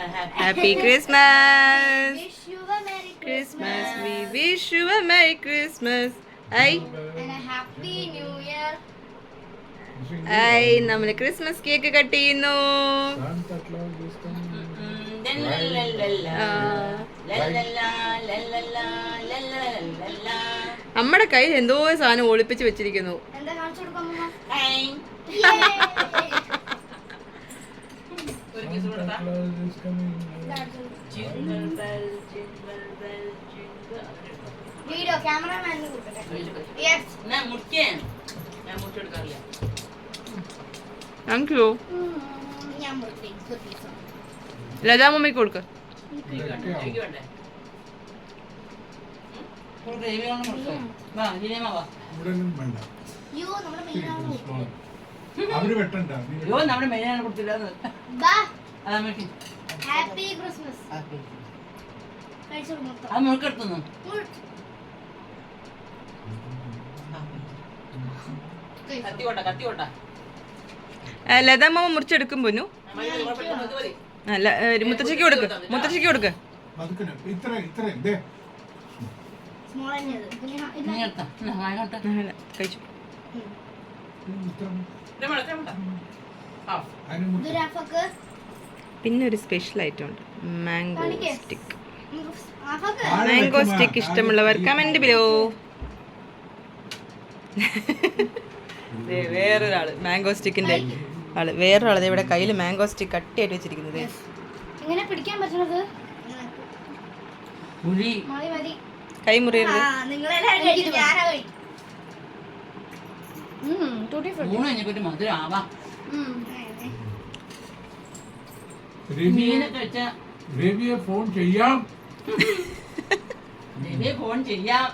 Happy Christmas. Wish you a Merry Christmas. We wish you a Merry Christmas. Ay, and a Happy New Year. ay, നമ്മള് Christmas cake cut ചെയ്യുന്നു. Santa Claus is coming. നമ്മുടെ കയ്യിൽ എന്തോ സാധനം ഒളിപ്പിച്ച് വെച്ചിരിക്കുന്നു. എന്താ കാണിച്ചു കൊടുക്കാം അമ്മ? Santa Claus is coming. Video cameraman yes thank you. ഞാൻ മുറിക്കും ലതാ മമ്മിക്ക് കൊടുക്ക. ഇവിടെയൊന്നും വേണ്ട. യോ നമ്മുടെ മെയിനാണ് Small. അവര് വെട്ടണ്ട. നമ്മുടെ മെയിനാണ് കൊടുത്തില്ല ബാ അത് ഹാപ്പി ക്രിസ്മസ് കഴിച്ചു മൊത്തം മുഴുക്കെടുത്തു കത്തിയോട്ട ലതാ മമ്മ മുറിച്ചെടുക്കും പൊന്നു. അല്ല, മുത്തശ്ശിക്ക് കൊടുക്ക്, മുത്തശ്ശിക്ക് കൊടുക്ക്. പതുക്കനെ. ഇത്ര ദേ. സ്മോൾ ആണിയത് പിന്നെ കഴിച്ചു. ദുരാഫക്ക് പിന്നെ ഒരു സ്പെഷ്യൽ ഐറ്റം ഉണ്ട്, മാംഗോ കാണിക്ക്. സ്റ്റിക്ക്. ആഫക്ക് മാംഗോ സ്റ്റിക്ക് ഇഷ്ടമുള്ളവർ കമന്റ് ബിലോ. വേറൊരാള് മാംഗോ സ്റ്റിക്കിന്റെ ആള്, വേറൊരാള് ഇവിടെ കയ്യിൽ മാംഗോ സ്റ്റിക്ക് കട്ടിയായിട്ട് വെച്ചിരിക്കുന്നത്. എങ്ങനെ പിടിക്കാൻ പറ്റണത്? മതി മതി കൈ മുറിയരുത്. നിങ്ങളെല്ലാം കഴിക്കും ഞാനാ കഴിക്കും ടൂട്ടി ഫ്രൂട്ടി മധുരം ആവാം രവിയെ ഫോൺ ചെയ്യാം. ഫോൺ ചെയ്യാം